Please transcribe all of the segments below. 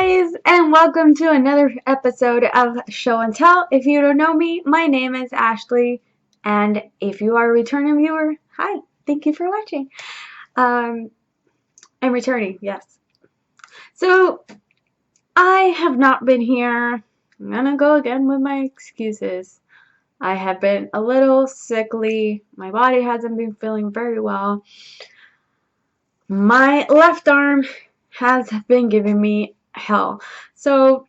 guys, and welcome to another episode of Show and Tell. If you don't know me, my name is Ashley, and if you are a returning viewer, hi, thank you for watching. I'm returning, yes. So, I have not been here. I'm gonna go again with my excuses. I have been a little sickly. My body hasn't been feeling very well. My left arm has been giving me hell. So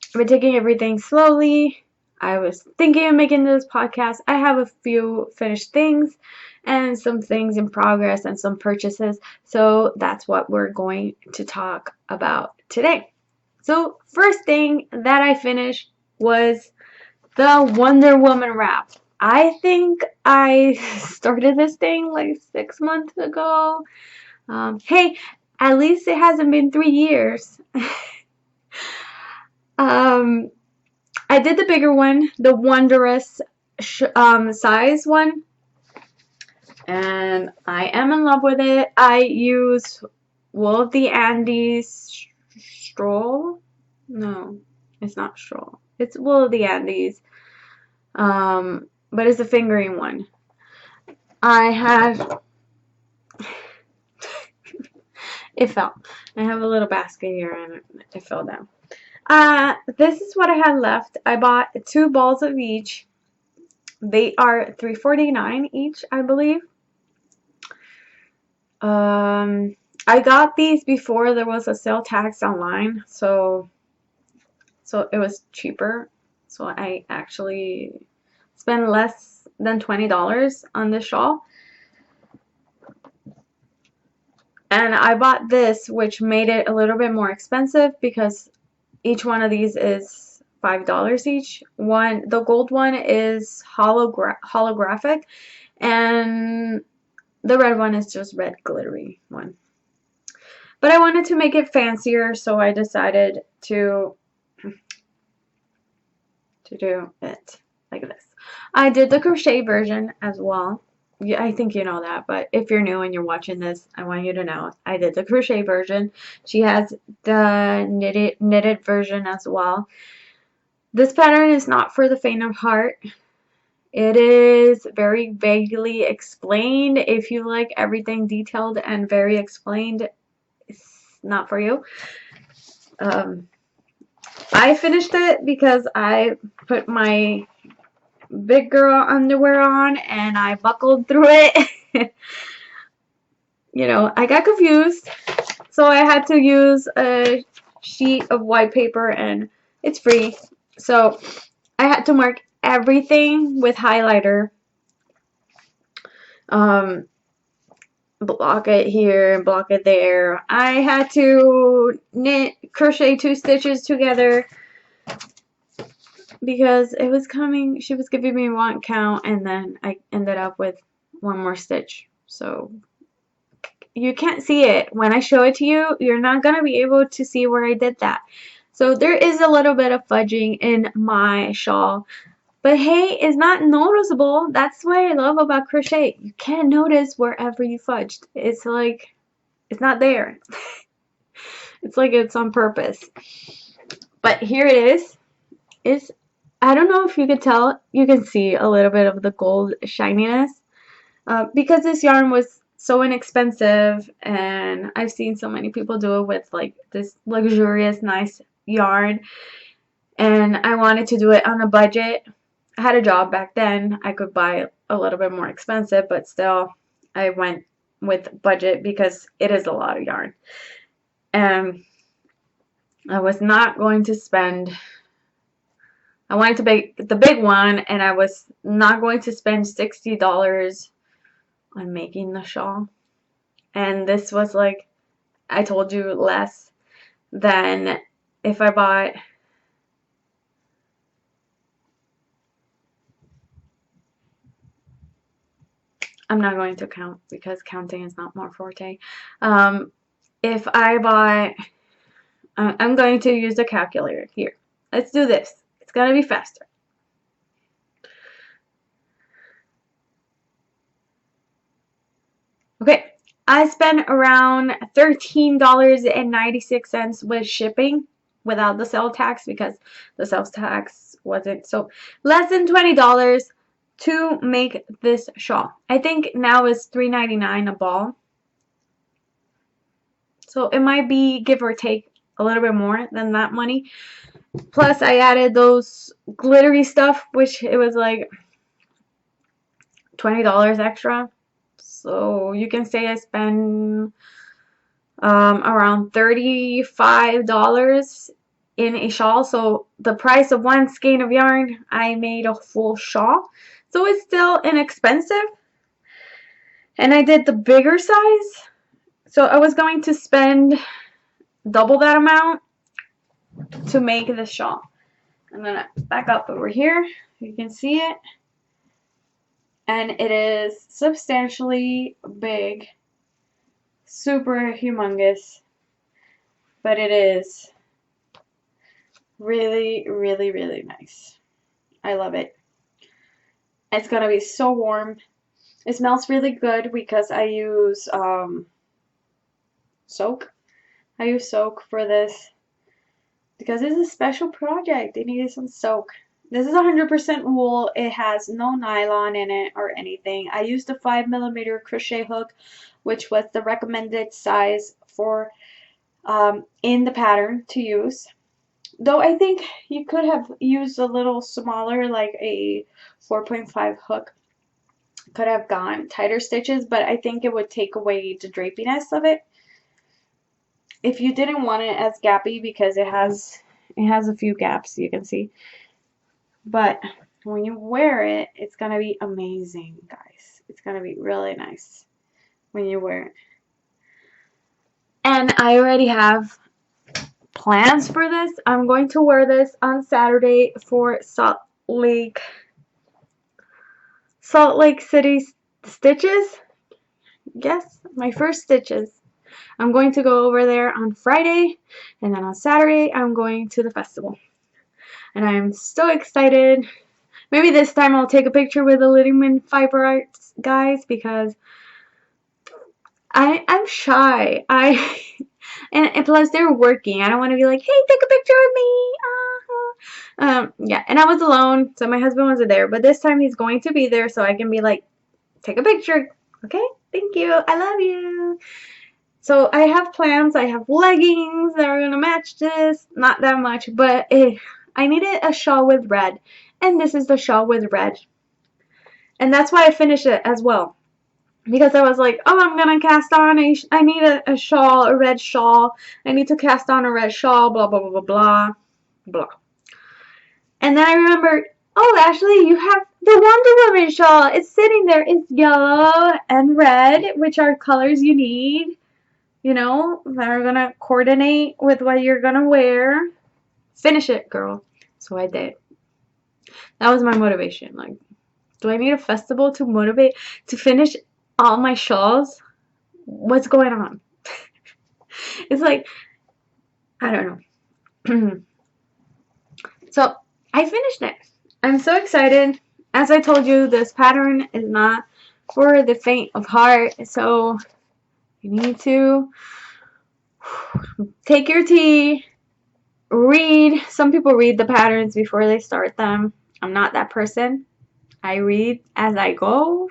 I've been taking everything slowly. I was thinking of making this podcast. I have a few finished things and some things in progress and some purchases. So that's what we're going to talk about today. So first thing that I finished was the Wonder Woman wrap. I think I started this thing like 6 months ago. Hey, at least it hasn't been 3 years. I did the bigger one, the Wondrous size one, and I am in love with it. I use Wool of the Andes Stroll. No, it's not Stroll. It's Wool of the Andes, but it's a fingering one. I have it fell. I have a little basket here and it fell down. This is what I had left. I bought 2 balls of each. They are $3.49 each, I believe. I got these before there was a sale tax online, so it was cheaper. So I actually spent less than $20 on this shawl. And I bought this, which made it a little bit more expensive because each one of these is $5 each. The gold one is holographic, and the red one is just red glittery one. But I wanted to make it fancier, so I decided to do it like this. I did the crochet version as well. Yeah, I think you know that, but if you're new and you're watching this, I want you to know I did the crochet version. She has the knitted version as well. This pattern is not for the faint of heart. It is very vaguely explained. If you like everything detailed and very explained, it's not for you. I finished it because I put my big girl underwear on and I buckled through it. You know, I got confused, so I had to use a sheet of white paper, and it's free. So I had to mark everything with highlighter. Block it here, block it there. I had to crochet 2 stitches together because it was coming, she was giving me 1 count, and then I ended up with 1 more stitch. So you can't see it. When I show it to you, you're not going to be able to see where I did that. So there is a little bit of fudging in my shawl. But hey, it's not noticeable. That's what I love about crochet. You can't notice wherever you fudged. It's like, it's not there. It's like it's on purpose. But here it is. I don't know if you could tell. You can see a little bit of the gold shininess. Because this yarn was so inexpensive, and I've seen so many people do it with like this luxurious, nice yarn. And I wanted to do it on a budget. I had a job back then. I could buy a little bit more expensive, but still I went with budget because it is a lot of yarn. And I was not going to spend, I wanted to make the big one, and I was not going to spend $60 on making the shawl. And this was, like I told you, less than if I bought I'm not going to count because counting is not my forte. If I bought, I'm going to use the calculator here. Let's do this. It's going to be faster. Okay, I spent around $13.96 with shipping. without the sales tax because the sales tax wasn't, so less than $20 to make this shawl. I think now it's $3.99 a ball. So it might be give or take a little bit more than that money. Plus I added those glittery stuff, which it was like $20 extra. So you can say I spend around $35 in a shawl. So the price of one skein of yarn, I made a full shawl. So it's still inexpensive. And I did the bigger size. So I was going to spend double that amount to make this shawl. I'm going to back up over here. You can see it. And it is substantially big. Super humongous. But it is really, really, really nice. I love it. It's going to be so warm. It smells really good because I use soak. I use soak for this because it's a special project. It needed some soak. This is 100% wool. It has no nylon in it or anything. I used a 5mm crochet hook, which was the recommended size for in the pattern to use. Though I think you could have used a little smaller, like a 4.5 hook. Could have gone tighter stitches, but I think it would take away the drapiness of it. If you didn't want it as gappy, because it has a few gaps, you can see. But when you wear it, it's gonna be amazing, guys. It's gonna be really nice when you wear it. And I already have plans for this. I'm going to wear this on Saturday for Salt Lake City stitches. Yes, my first stitches. I'm going to go over there on Friday, and then on Saturday I'm going to the festival. And I'm so excited. Maybe this time I'll take a picture with the Littleman Fiber Arts guys because I'm shy. And plus they're working. I don't want to be like, hey, take a picture with me. Yeah, and I was alone, so my husband wasn't there. But this time he's going to be there, so I can be like, take a picture. Okay, thank you. I love you. So I have plans. I have leggings that are going to match this. Not that much, but I needed a shawl with red. And this is the shawl with red. And that's why I finished it as well. Because I was like, oh, I'm going to cast on I need a shawl, a red shawl. I need to cast on a red shawl, blah, blah, blah, blah, blah, blah. And then I remembered, oh, Ashley, you have the Wonder Woman shawl. It's sitting there. It's yellow and red, which are colors you need, you know, that are going to coordinate with what you're going to wear. Finish it, girl. So I did. That was my motivation. Like, do I need a festival to motivate to finish all my shawls? What's going on? It's like, I don't know. So I finished it. I'm so excited. As I told you, this pattern is not for the faint of heart. So you need to take your tea, read. Some people read the patterns before they start them. I'm not that person. I read as I go.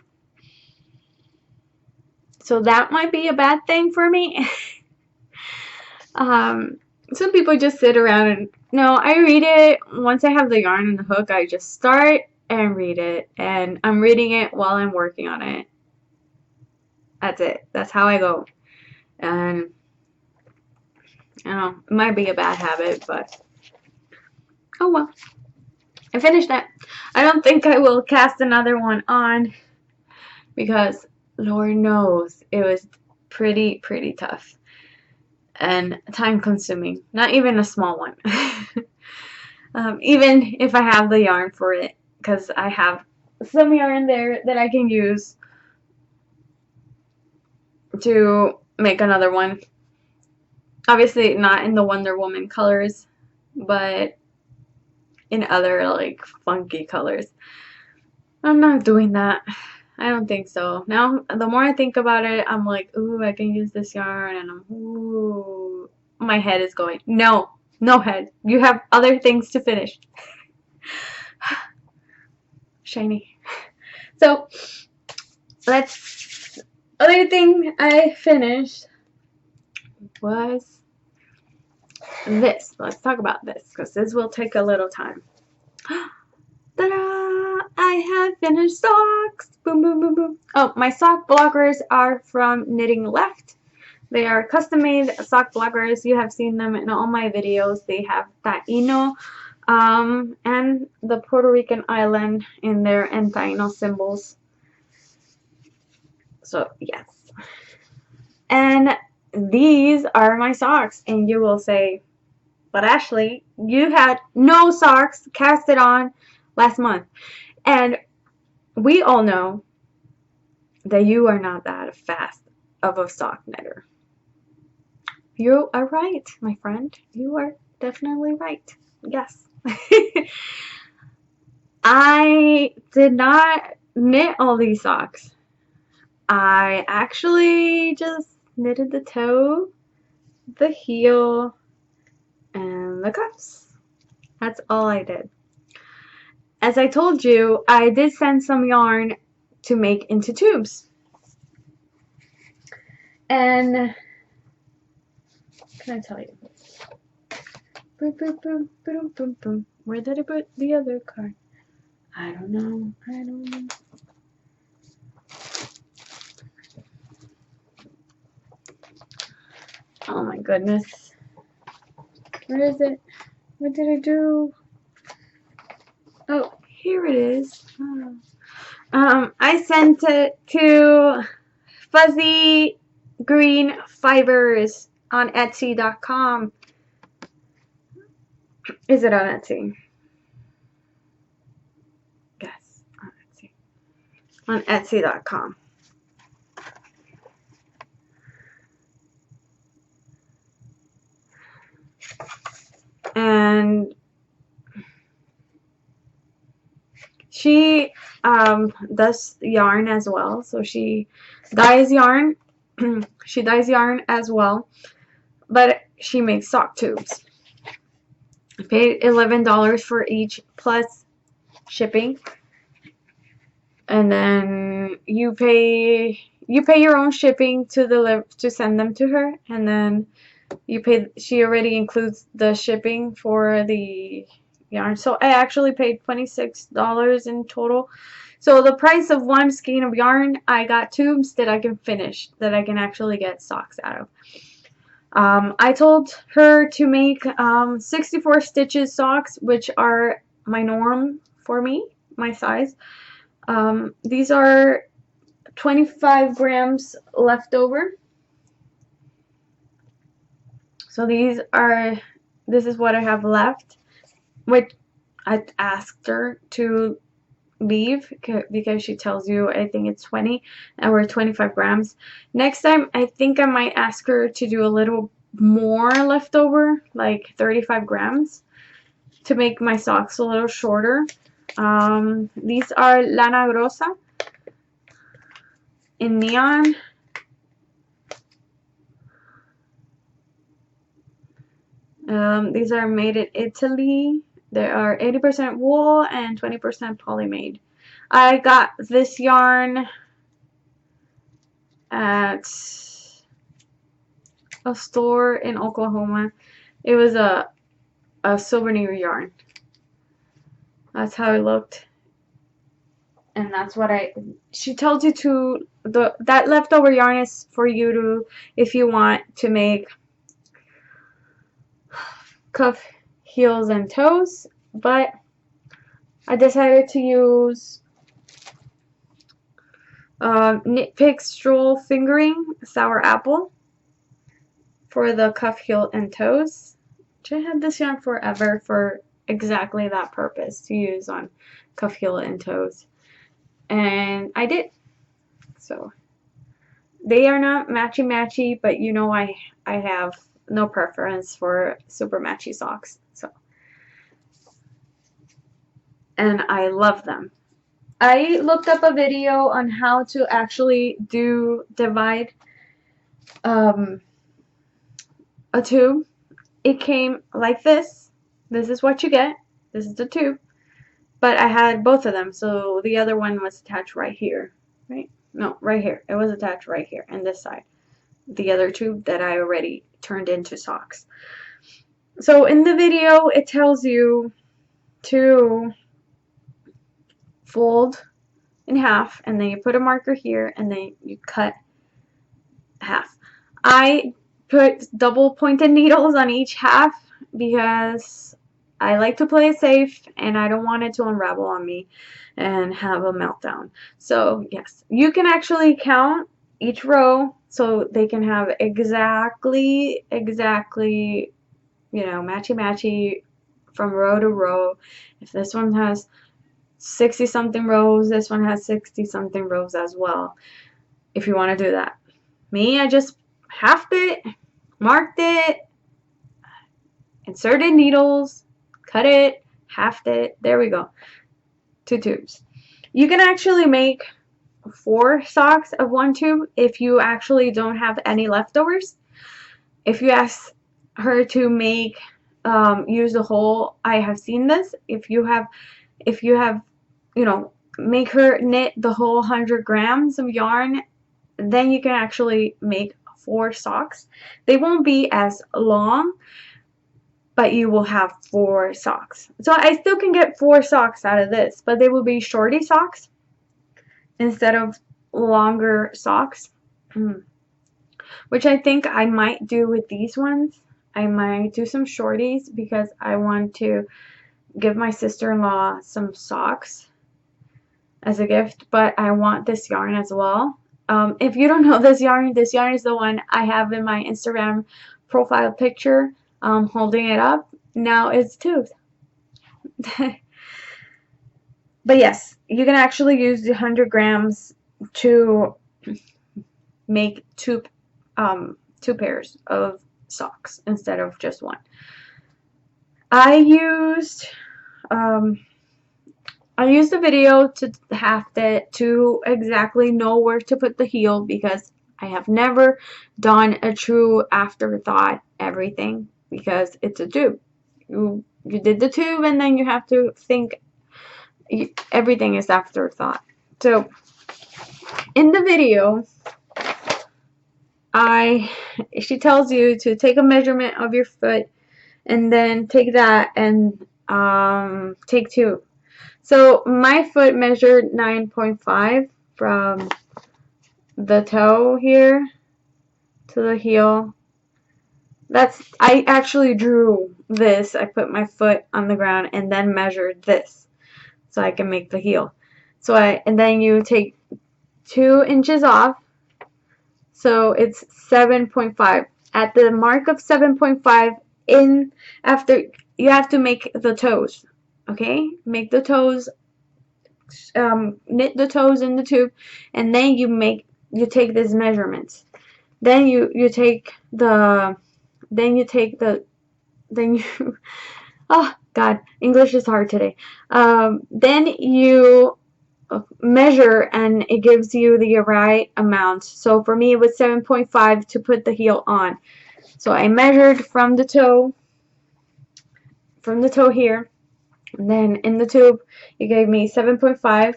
So that might be a bad thing for me. Some people just sit around and, no, I read it. Once I have the yarn and the hook, I just start and read it. And I'm reading it while I'm working on it. That's it. That's how I go. And, I don't know, it might be a bad habit, but, oh well. I finished that. I don't think I will cast another one on because Lord knows it was pretty tough and time consuming. Not even a small one. Even if I have the yarn for it, because I have some yarn there that I can use to make another one. Obviously not in the Wonder Woman colors, but in other like funky colors. I'm not doing that. I don't think so. Now, the more I think about it, I'm like, ooh, I can use this yarn, and ooh, my head is going, no, No head. You have other things to finish. Shiny. So, other thing I finished was this. Let's talk about this because this will take a little time. Ta-da! I have finished socks. Boom, boom, boom, boom. Oh, my sock blockers are from Knitting Left. They are custom-made sock blockers. You have seen them in all my videos. They have Taino and the Puerto Rican island in there and Taino symbols. So, yes. And these are my socks. And you will say, but Ashley, you had no socks casted on last month. And we all know that you are not that fast of a sock knitter. You are right, my friend. You are definitely right. Yes. I did not knit all these socks. I actually just knitted the toe, the heel, and the cuffs. That's all I did. As I told you, I did send some yarn to make into tubes. And can I tell you? Boom, boom, boom, boom, boom, boom. Where did I put the other card? I don't know. I don't know. Oh my goodness. Where is it? What did I do? Oh, here it is. I sent it to Fuzzy Green Fibers on Etsy.com. Is it on Etsy? Yes, on Etsy. On Etsy.com. And she does yarn as well. So she dyes yarn. She dyes yarn as well. But she makes sock tubes. I paid $11 for each plus shipping. And then you pay your own shipping to send them to her, and then she already includes the shipping for the yarn. So I actually paid $26 in total. So the price of one skein of yarn, I got tubes that I can finish, that I can actually get socks out of. I told her to make 64 stitches socks, which are my norm for me, my size. These are 25 grams left over. So this is what I have left, which I asked her to leave because she tells you I think it's 20 and we're 25 grams. Next time I think I might ask her to do a little more leftover, like 35 grams, to make my socks a little shorter. These are Lana Grossa in neon. These are made in Italy. They are 80% wool and 20% poly-made. I got this yarn at a store in Oklahoma. It was a souvenir yarn. That's how it looked. And that's what she tells you to, that leftover yarn is for you to, if you want to make cuff, heels, and toes, but I decided to use Knit Pick Stroll Fingering Sour Apple for the cuff, heel, and toes. Which I had this yarn forever for exactly that purpose, to use on cuff, heel, and toes. And I did. So they are not matchy-matchy, but you know I have no preference for super matchy socks. So, and I love them. I looked up a video on how to actually divide a tube, it came like this. This is what you get. This is the tube. But I had both of them, so the other one was attached right here. Right? No, right here. It was attached right here and this side. The other tube that I already turned into socks. So in the video, it tells you to fold in half, and then you put a marker here, and then you cut half. I put double pointed needles on each half because I like to play it safe and I don't want it to unravel on me and have a meltdown. So yes, you can actually count each row so they can have exactly, you know, matchy from row to row. If this one has 60 something rows, this one has 60 something rows as well, if you want to do that. Me, I just halved it, marked it, inserted needles, cut it, halved it. There we go. 2 tubes. You can actually make 4 socks of 1 tube if you actually don't have any leftovers. If you ask her to make use the whole, I have seen this. If you have, you know, make her knit the whole 100 grams of yarn, then you can actually make 4 socks. They won't be as long, but you will have 4 socks. So I still can get 4 socks out of this, but they will be shorty socks instead of longer socks, which I think I might do with these ones. I might do some shorties because I want to give my sister-in-law some socks as a gift, but I want this yarn as well. If you don't know this yarn is the one I have in my Instagram profile picture, holding it up. Now it's tubes. But yes, you can actually use the 100 grams to make two pairs of socks instead of just one. I used the video to haft it to exactly know where to put the heel because I have never done a true afterthought everything because it's a tube. You did the tube and then you have to think everything is afterthought. So in the video, she tells you to take a measurement of your foot and then take that and take 2. So my foot measured 9.5 from the toe here to the heel. I actually drew this. I put my foot on the ground and then measured this so I can make the heel. And then you take 2 inches off. So it's 7.5. At the mark of 7.5 after you have to make the toes. Okay? Make the toes, knit the toes in the tube, and then you take these measurements. Then you take the oh God, English is hard today. Then you measure and it gives you the right amount. So for me it was 7.5 to put the heel on. So I measured from the toe here, and then in the tube it gave me 7.5,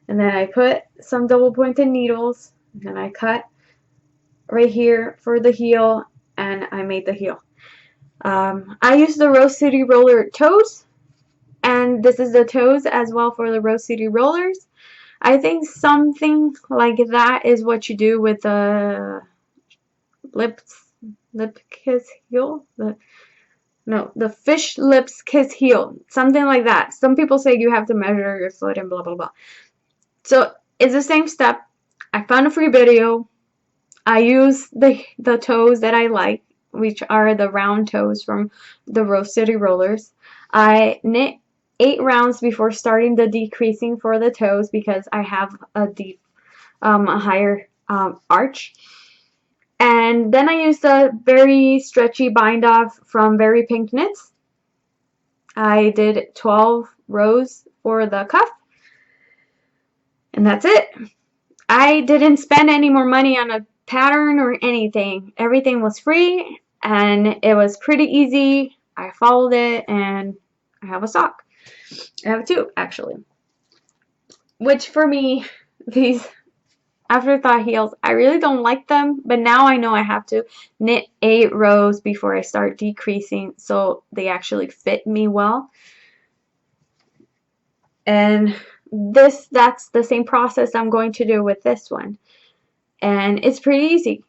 and then I put some double pointed needles, and then I cut right here for the heel and I made the heel. I used the Rose City Roller toes, and this is the toes as well for the Rose City Rollers. I think something like that is what you do with the lip kiss heel. The fish lips kiss heel. Something like that. Some people say you have to measure your foot and blah blah blah. So it's the same step. I found a free video. I use the toes that I like, which are the round toes from the Rose City Rollers. I knit 8 rounds before starting the decreasing for the toes because I have a deep, a higher arch. And then I used a very stretchy bind off from Very Pink Knits. I did 12 rows for the cuff, and that's it. I didn't spend any more money on a pattern or anything. Everything was free. and it was pretty easy. I followed it, and I have a sock. I have two, actually. Which for me, these afterthought heels, I really don't like them, but now I know I have to knit 8 rows before I start decreasing so they actually fit me well. And that's the same process I'm going to do with this one. And it's pretty easy.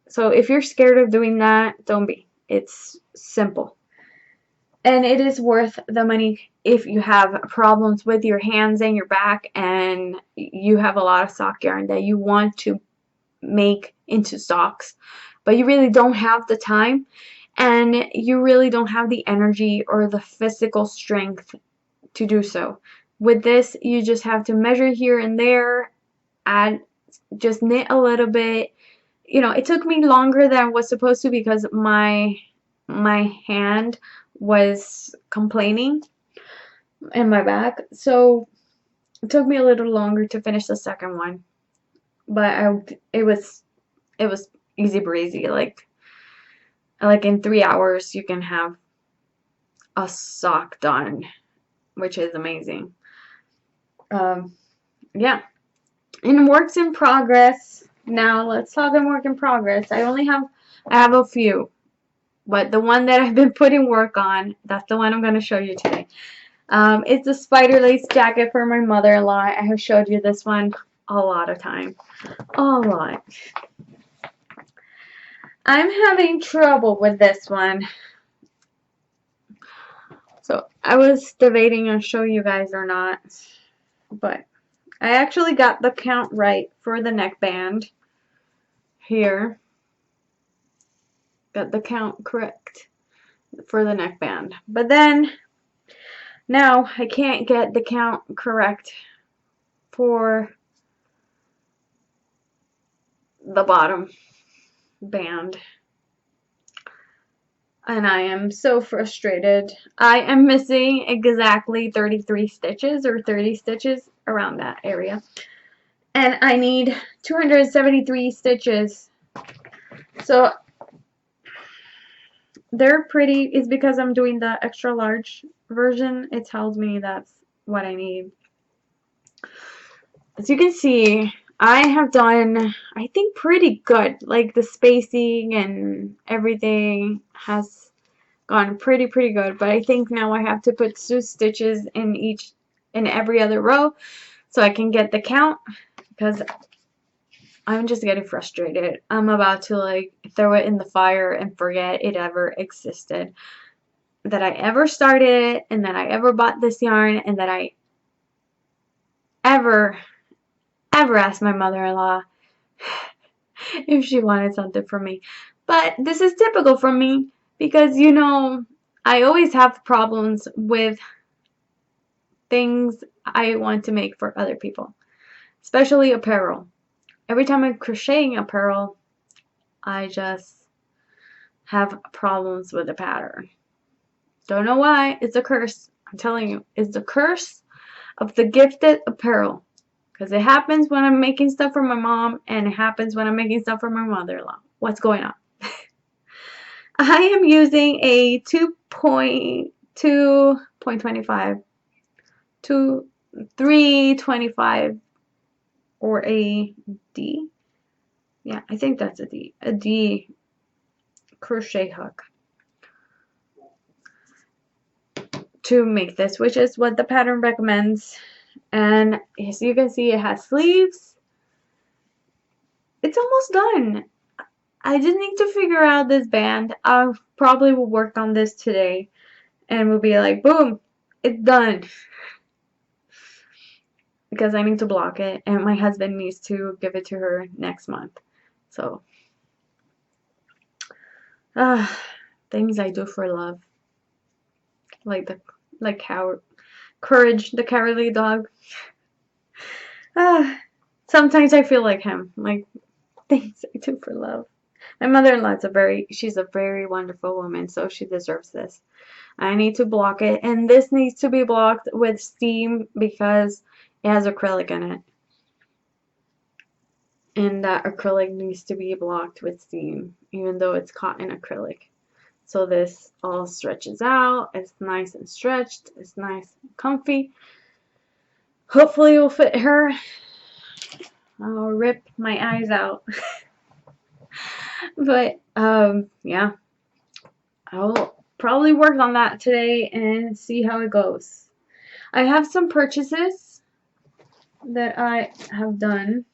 So if you're scared of doing that, don't be. It's simple. And it is worth the money if you have problems with your hands and your back and you have a lot of sock yarn that you want to make into socks, but you really don't have the time and you really don't have the energy or the physical strength to do so. With this, you just have to measure here and there, add, just knit a little bit. You know, it took me longer than was supposed to because my hand was complaining in my back, so it took me a little longer to finish the second one. But it was easy breezy. Like in 3 hours you can have a sock done, which is amazing. Yeah. In works in progress. Now let's talk in work in progress. I have a few, but the one that I've been putting work on, that's the one I'm going to show you today. It's a spider lace jacket for my mother-in-law. I have showed you this one a lot of times. A lot. I'm having trouble with this one. So I was debating on show you guys or not, but I actually got the count right for the neckband here. Got the count correct for the neckband. But then now I can't get the count correct for the bottom band. And I am so frustrated. I am missing exactly 33 stitches or 30 stitches around that area. And I need 273 stitches. So they're pretty, it's because I'm doing the extra large version. It tells me that's what I need. As you can see, I have done, I think, pretty good. Like the spacing and everything has gone pretty good. But I think now I have to put 2 stitches in every other row so I can get the count, because I'm just getting frustrated. I'm about to like throw it in the fire and forget it ever existed. That I ever started it, and that I ever bought this yarn, and that I ever asked my mother-in-law if she wanted something from me. But this is typical for me because, you know, I always have problems with things I want to make for other people, especially apparel. Every time I'm crocheting apparel, I just have problems with the pattern. Don't know why. It's a curse. I'm telling you, it's the curse of the gifted apparel. Because it happens when I'm making stuff for my mom, and it happens when I'm making stuff for my mother-in-law. What's going on? I am using a 2.25 to 325 or a D. Yeah, I think that's a D. A D crochet hook to make this, which is what the pattern recommends. And as you can see, it has sleeves. It's almost done. I just need to figure out this band. I probably will work on this today and we'll be like, boom, it's done. Because I need to block it and my husband needs to give it to her next month. So, things I do for love. Like Courage, the cowardly dog. Sometimes I feel like him. Like, things I do for love. My mother-in-law she's a very wonderful woman, so she deserves this. I need to block it, and this needs to be blocked with steam because it has acrylic in it. And that acrylic needs to be blocked with steam, even though it's cotton acrylic. So this all stretches out. It's nice and stretched. It's nice and comfy. Hopefully it will fit her. I'll rip my eyes out. But yeah, I'll probably work on that today and see how it goes. I have some purchases that I have done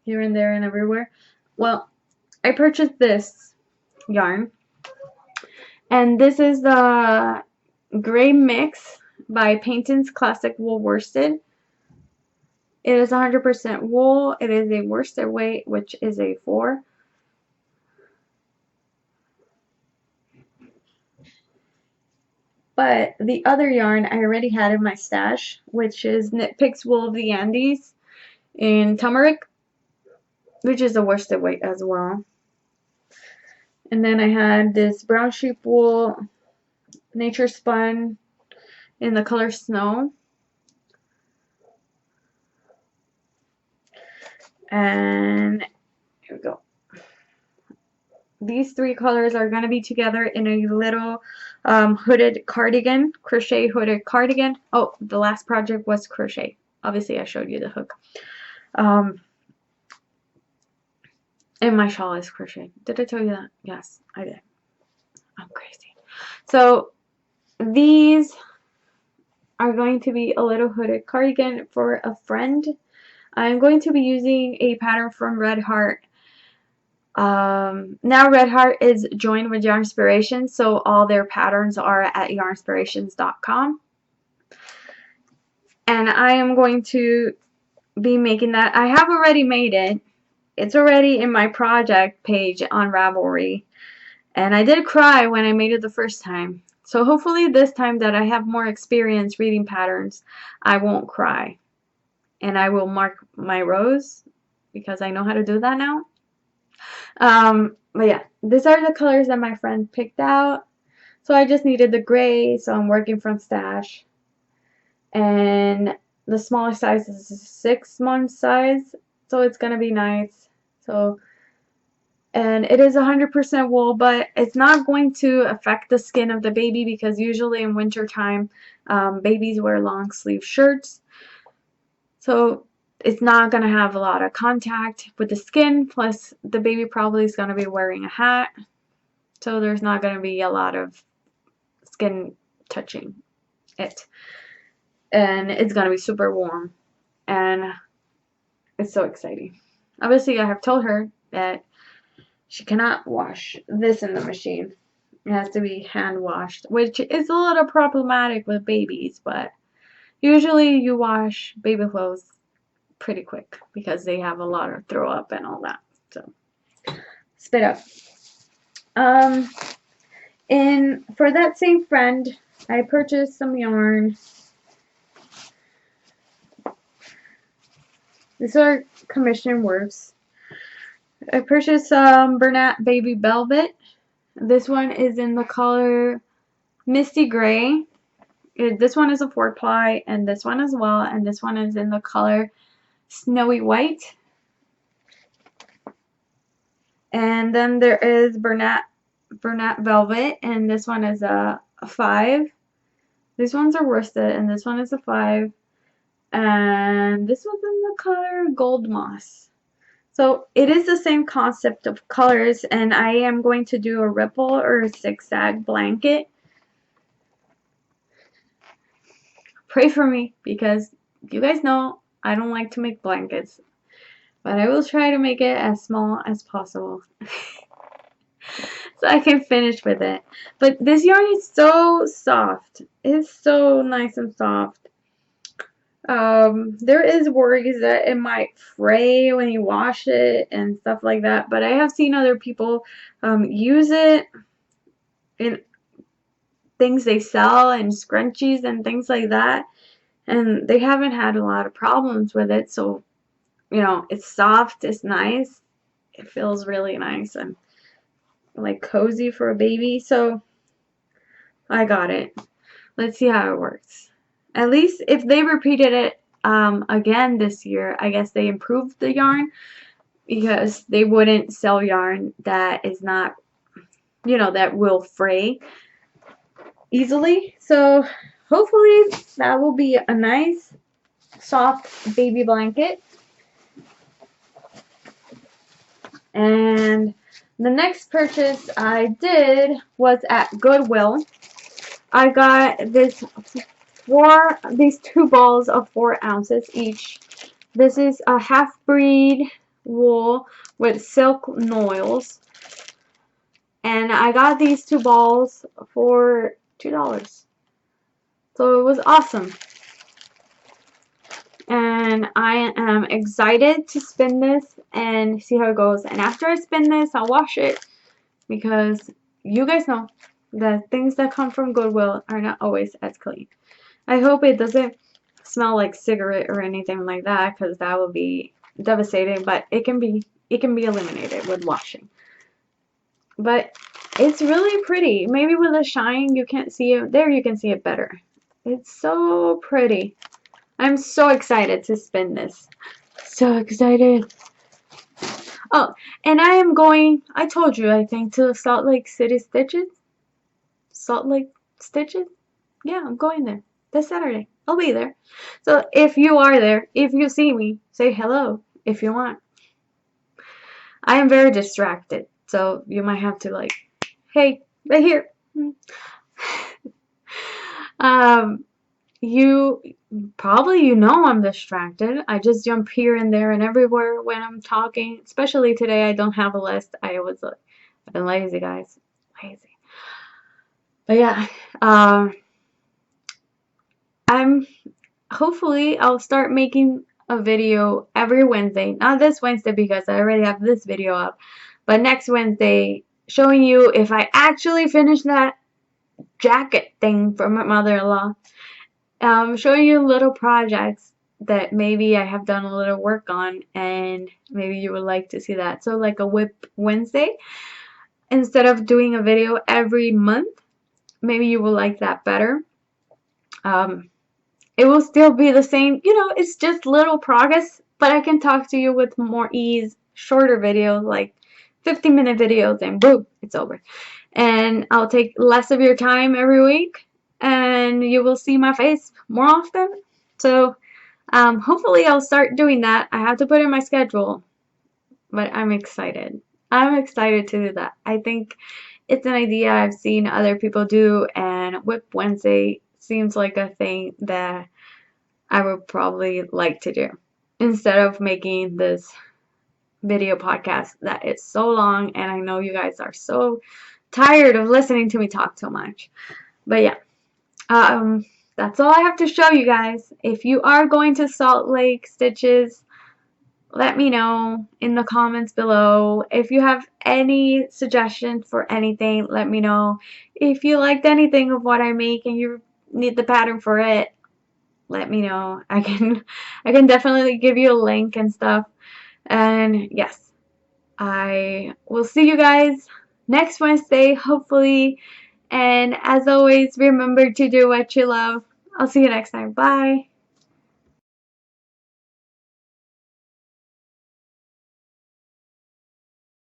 here and there and everywhere. Well, I purchased this yarn, and this is the Gray Mix by Painton's Classic Wool Worsted. It is 100% wool. It is a worsted weight, which is a 4. But the other yarn I already had in my stash, which is Knit Picks Wool of the Andes in turmeric, which is a worsted weight as well. And then I had this brown sheep wool nature spun in the color Snow. And here we go. These 3 colors are going to be together in a little hooded cardigan, crochet hooded cardigan. Oh, the last project was crochet. Obviously, I showed you the hook. And my shawl is crochet. Did I tell you that? Yes, I did. I'm crazy. So these are going to be a little hooded cardigan for a friend. I'm going to be using a pattern from Red Heart. Now Red Heart is joined with Yarnspirations, so all their patterns are at yarnspirations.com. And I am going to be making that. I have already made it. It's already in my project page on Ravelry. And I did cry when I made it the first time. So hopefully this time that I have more experience reading patterns, I won't cry. And I will mark my rows because I know how to do that now. But yeah, these are the colors that my friend picked out. So I just needed the gray, so I'm working from stash. And the smallest size is a 6-month size, so it's gonna be nice. So, and it is 100% wool, but it's not going to affect the skin of the baby because usually in winter time, babies wear long sleeve shirts. So it's not going to have a lot of contact with the skin, plus the baby probably is going to be wearing a hat, so there's not going to be a lot of skin touching it. And it's going to be super warm, and it's so exciting. Obviously, I have told her that she cannot wash this in the machine. It has to be hand washed, which is a little problematic with babies, but usually you wash baby clothes pretty quick because they have a lot of throw up and all that. So spit up. And for that same friend, I purchased some yarn. These are commission works. I purchased some Bernat Baby Velvet. This one is in the color Misty Gray. This one is a 4-ply, and this one as well, and this one is in the color Snowy White. And then there is Bernat Velvet, and this one is a 5. These ones are worsted, and this one is a 5. And this one's in the color Gold Moss. So it is the same concept of colors, and I am going to do a ripple or a zigzag blanket. Pray for me, because you guys know I don't like to make blankets, but I will try to make it as small as possible so I can finish with it. But this yarn is so soft. It's so nice and soft. There is worries that it might fray when you wash it and stuff like that, but I have seen other people use it in things they sell and scrunchies and things like that, and they haven't had a lot of problems with it. So, you know, it's soft, it's nice, it feels really nice and like cozy for a baby. So I got it. Let's see how it works. At least if they repeated it again this year, I guess they improved the yarn, because they wouldn't sell yarn that is not you know, that will fray easily. So hopefully that will be a nice soft baby blanket. And the next purchase I did was at Goodwill. I got these 2 balls of 4 ounces each. This is a half-breed wool with silk noils. And I got these 2 balls for $2. So it was awesome. And I am excited to spin this and see how it goes. And after I spin this, I'll wash it, because you guys know that things that come from Goodwill are not always as clean. I hope it doesn't smell like cigarette or anything like that, because that would be devastating, but it can be eliminated with washing. But it's really pretty. Maybe with a shine you can't see it. There you can see it better. It's so pretty. I'm so excited to spin this. So excited. Oh, and I am going, I told you, I think, to Salt Lake City Stitches. Salt Lake Stitches? Yeah, I'm going there this Saturday. I'll be there. So if you are there, if you see me, say hello if you want. I am very distracted, so you might have to like, hey, right here. You probably I'm distracted. I just jump here and there and everywhere when I'm talking. Especially today, I don't have a list. I've been lazy, guys. Lazy. But yeah, hopefully I'll start making a video every Wednesday. Not this Wednesday because I already have this video up, but next Wednesday showing you if I actually finish that jacket thing for my mother-in-law. Showing you little projects that maybe I have done a little work on, and maybe you would like to see that. So like a Whip Wednesday, instead of doing a video every month, maybe you will like that better. It will still be the same, it's just little progress, but I can talk to you with more ease, shorter videos, like 15-minute videos, and boom, it's over. And I'll take less of your time every week, and you will see my face more often. So hopefully I'll start doing that. I have to put in my schedule, but I'm excited. I'm excited to do that. I think it's an idea I've seen other people do, and Whip Wednesday seems like a thing that I would probably like to do instead of making this video podcast that is so long, and I know you guys are so tired of listening to me talk so much. But yeah, that's all I have to show you guys. If you are going to Salt Lake Stitches, let me know in the comments below. If you have any suggestions for anything, let me know. If you liked anything of what I make and you need the pattern for it, let me know. I can definitely give you a link and stuff. And yes, I will see you guys next Wednesday, hopefully. And as always, remember to do what you love. I'll see you next time. Bye.